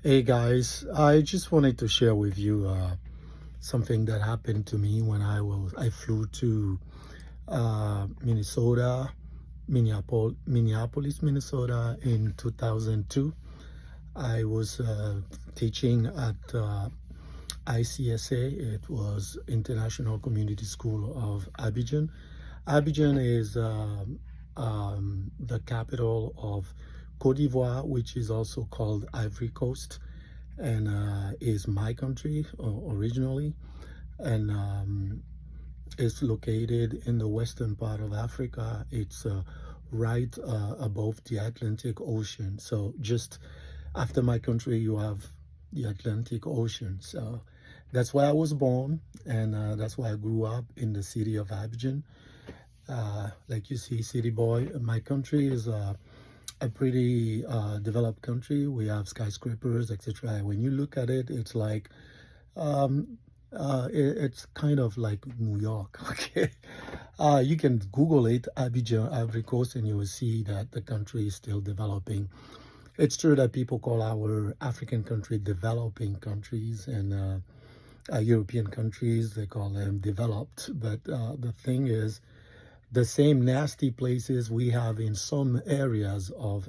Hey guys, I just wanted to share with you something that happened to me when I flew to Minnesota, Minneapolis, Minnesota in 2002. I was teaching at ICSA. It was International Community School of Abidjan. Abidjan is the capital of Cote d'Ivoire, which is also called Ivory Coast, and is my country originally, and it's located in the western part of Africa. It's right above the Atlantic Ocean. So just after my country, you have the Atlantic Ocean. So that's where I was born, and that's why I grew up in the city of Abidjan. Like you see, city boy. My country is a pretty developed country. We have skyscrapers, etc. When you look at it, it's like it's kind of like New York. Okay, you can Google it, Abidjan, Ivory Coast, and you will see that the country is still developing. It's true that people call our African country developing countries, and European countries they call them developed. But the thing is, the same nasty places we have in some areas of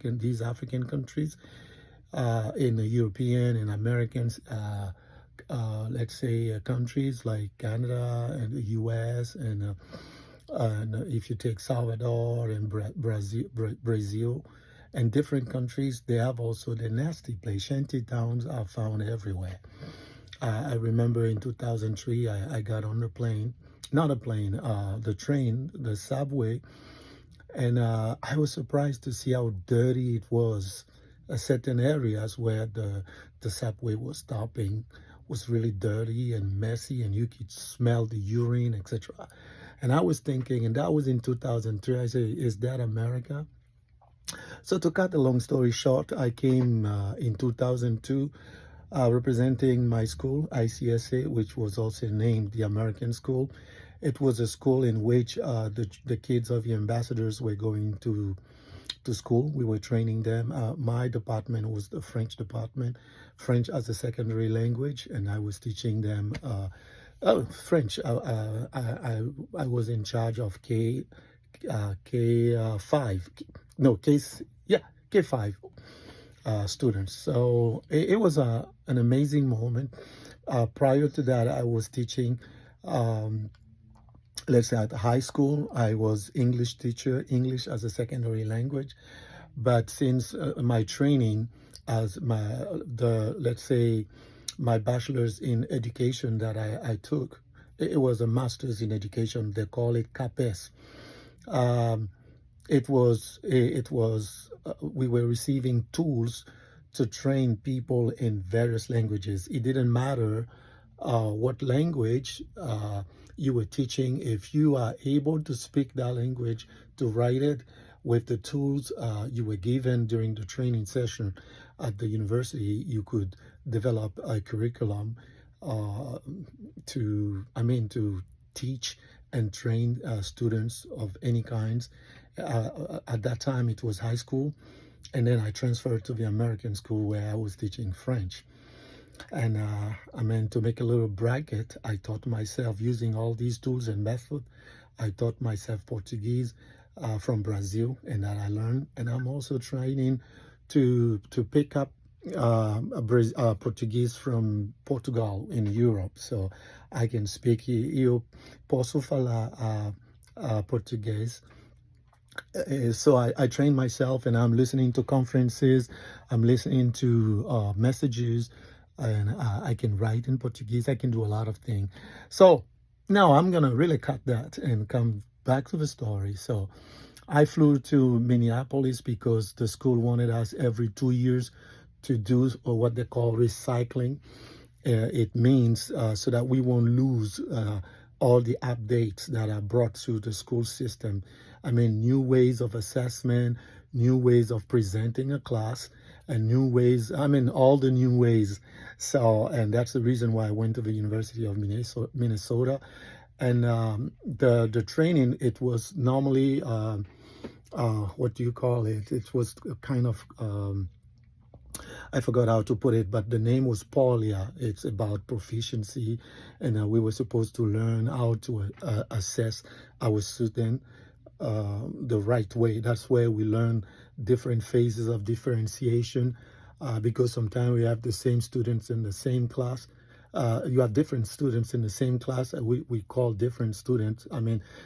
these African countries, in the European and American, let's say, countries like Canada and the US, and if you take Salvador and Brazil, and different countries, they have also the nasty place. Shanty towns are found everywhere. I remember in 2003, I got on the plane, not a plane, the train, the subway, and I was surprised to see how dirty it was. Certain areas where the subway was stopping was really dirty and messy, and you could smell the urine, etc. And I was thinking, and that was in 2003, I say, is that America? So to cut a long story short, I came in 2002 representing my school, ICSA, which was also named the American School. It was a school in which the kids of the ambassadors were going to school. We were training them. My department was the French department, French as a secondary language, and I was teaching them French. I was in charge of K5, no, yeah, K5 students. So it was an amazing moment. Prior to that, I was teaching, let's say at high school, I was English teacher, English as a secondary language. But since my training as let's say, my bachelor's in education that I took, it was a master's in education. They call it CAPES. Um, we were receiving tools to train people in various languages. It didn't matter what language you were teaching. If you are able to speak that language, to write it with the tools you were given during the training session at the university, you could develop a curriculum uh, to teach and train students of any kinds. At that time, it was high school, and then I transferred to the American school where I was teaching French. And to make a little bracket, I taught myself using all these tools and methods. I taught myself Portuguese from Brazil, and that I learned. And I'm also training to pick up Portuguese from Portugal in Europe, so I can speak. Eu posso falar português. So I train myself, and I'm listening to conferences, I'm listening to messages, and I can write in Portuguese. I can do a lot of things. So now I'm gonna really cut that and come back to the story. So I flew to Minneapolis because the school wanted us every 2 years to do what they call recycling. It means so that we won't lose all the updates that are brought to the school system. New ways of assessment, new ways of presenting a class, and new ways, all the new ways. So, and that's the reason why I went to the University of Minnesota. And the training, it was normally, what do you call it? It was a kind of I forgot how to put it, but the name was Paulia. It's about proficiency, and we were supposed to learn how to assess our student the right way. That's where we learn different phases of differentiation, because sometimes we have the same students in the same class. You have different students in the same class. We call different students,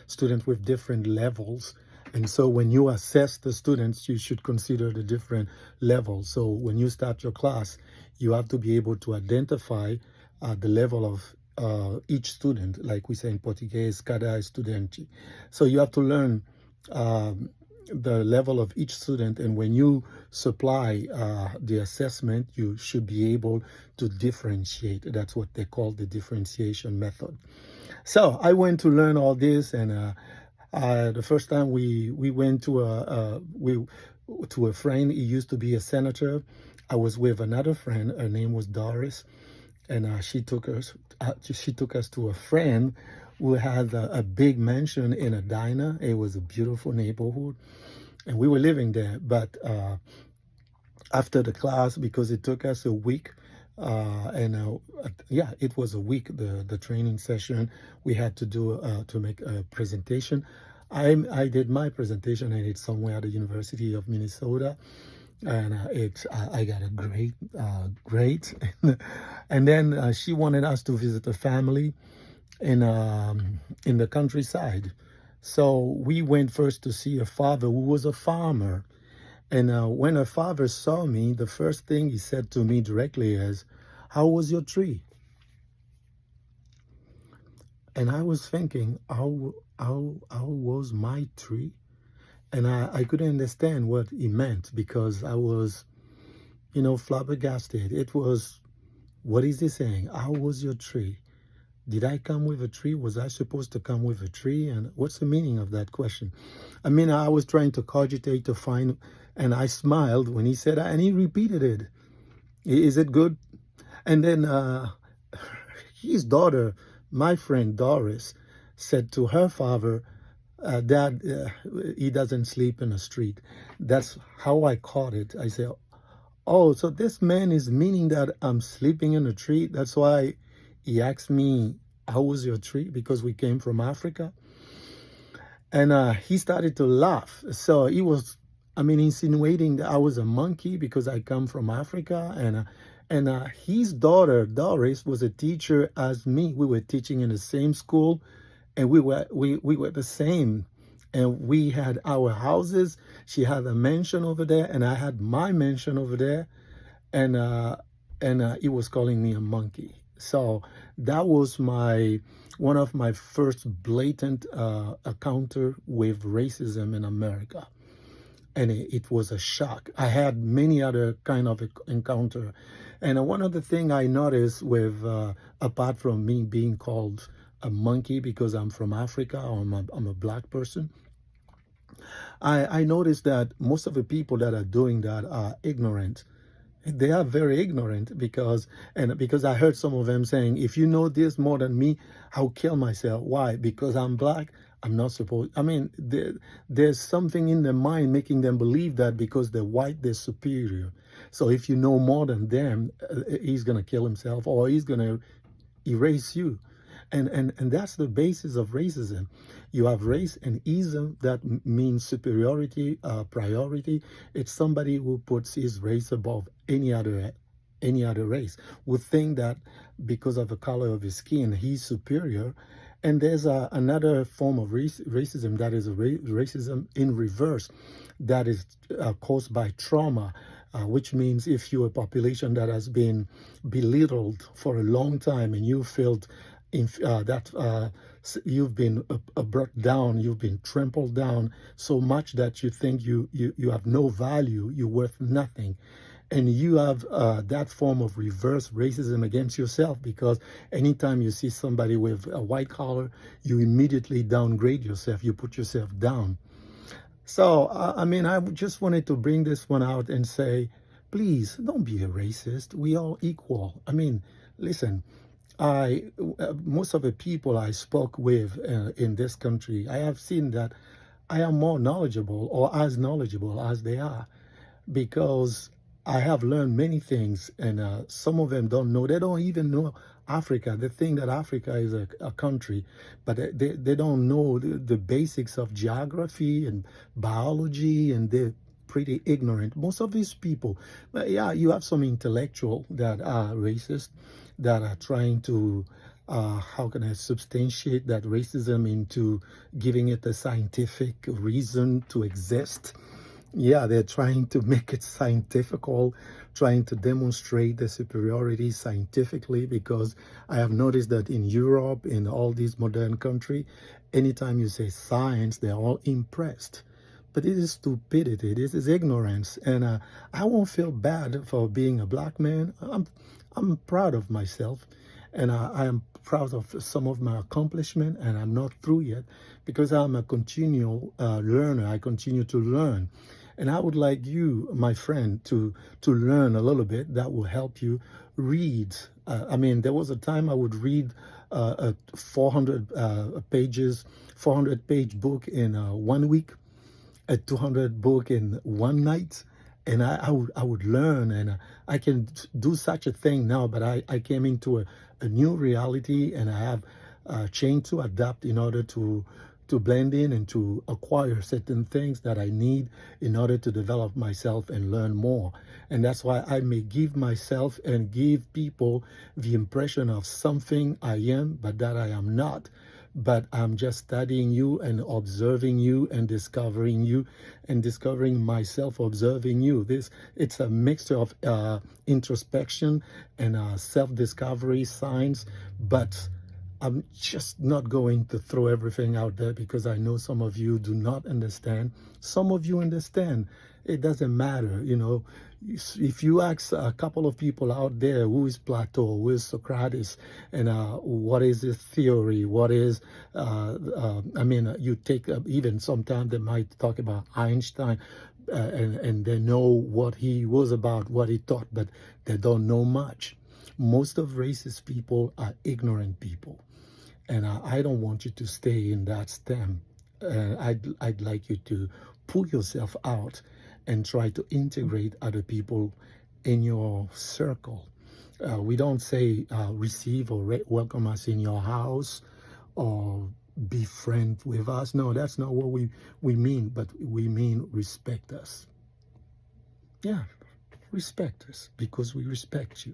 students with different levels. And so when you assess the students, you should consider the different levels. So when you start your class, you have to be able to identify the level of each student, like we say in Portuguese, cada estudante. So you have to learn the level of each student, and when you supply the assessment, you should be able to differentiate. That's what they call the differentiation method. So I went to learn all this, and the first time we went to a friend. He used to be a senator. I was with another friend. Her name was Doris, and she took us to a friend who had a big mansion in a diner. It was a beautiful neighborhood, and we were living there. But after the class, because it took us a week, it was a week, the training session, we had to do to make a presentation. I did my presentation, and it's somewhere at the University of Minnesota, and I got a great grade. And then she wanted us to visit a family in the countryside. So we went first to see a father who was a farmer. And when her father saw me, the first thing he said to me directly is, "How was your tree?" And I was thinking, how was my tree? And I couldn't understand what he meant, because I was, flabbergasted. It was, what is he saying? How was your tree? Did I come with a tree? Was I supposed to come with a tree? And what's the meaning of that question? I was trying to cogitate to find, and I smiled when he said, and he repeated it. Is it good? And then his daughter, my friend Doris, said to her father, "Dad, he doesn't sleep in the street." That's how I caught it. I said, "Oh, so this man is meaning that I'm sleeping in a tree. That's why he asked me, how was your tree? Because we came from Africa." And he started to laugh. So he was, insinuating that I was a monkey because I come from Africa. And his daughter, Doris, was a teacher as me. We were teaching in the same school, and we were the same. And we had our houses. She had a mansion over there, and I had my mansion over there. And he was calling me a monkey. So that was one of my first blatant encounter with racism in America. And it was a shock. I had many other kind of encounter. And one of the things I noticed with, apart from me being called a monkey because I'm from Africa, or I'm a black person, I noticed that most of the people that are doing that are ignorant. They are very ignorant, because I heard some of them saying, if you know this more than me, I'll kill myself. Why? Because I'm black, I'm not supposed. There's something in their mind making them believe that because they're white, they're superior. So if you know more than them, he's going to kill himself, or he's going to erase you. And that's the basis of racism. You have race and ism, that means superiority, priority. It's somebody who puts his race above any other race, would think that because of the color of his skin, he's superior. And there's another form of racism, that is racism in reverse, that is caused by trauma, which means if you're a population that has been belittled for a long time, and you felt you've been brought down, you've been trampled down so much that you think you have no value, you're worth nothing. And you have that form of reverse racism against yourself, because anytime you see somebody with a white collar, you immediately downgrade yourself, you put yourself down. So, I just wanted to bring this one out and say, please, don't be a racist. We all equal. Listen, most of the people I spoke with in this country, I have seen that I am more knowledgeable, or as knowledgeable as they are, because I have learned many things, and some of them don't know. They don't even know Africa. They think that Africa is a country, but they don't know the basics of geography and biology, and they're pretty ignorant. Most of these people, but yeah, you have some intellectual that are racist, that are trying to, how can I substantiate that racism into giving it a scientific reason to exist. Yeah, they're trying to make it scientifical, trying to demonstrate the superiority scientifically, because I have noticed that in Europe, in all these modern countries, anytime you say science, they're all impressed. But it is stupidity, this is ignorance, and I won't feel bad for being a black man. I'm proud of myself, and I am proud of some of my accomplishment, and I'm not through yet, because I'm a continual learner. I continue to learn. And I would like you, my friend, to learn a little bit that will help you read. I mean, there was a time I would read a 400 pages, 400-page book in 1 week, a 200 book in one night, and I would learn, and I can do such a thing now. But I came into a new reality, and I have changed to adapt in order to blend in and to acquire certain things that I need in order to develop myself and learn more. And that's why I may give myself and give people the impression of something I am, but that I am not. But I'm just studying you and observing you and discovering myself, observing you. It's a mixture of introspection and self-discovery, science, but I'm just not going to throw everything out there, because I know some of you do not understand. Some of you understand. It doesn't matter, you know. If you ask a couple of people out there, who is Plato, who is Socrates, and what is his theory, what is, you take even sometimes they might talk about Einstein, and they know what he was about, what he taught, but they don't know much. Most of racist people are ignorant people. And I don't want you to stay in that stem. I'd like you to pull yourself out and try to integrate other people in your circle. We don't say receive or welcome us in your house or be friends with us. No, that's not what we mean, but we mean respect us. Yeah, respect us, because we respect you.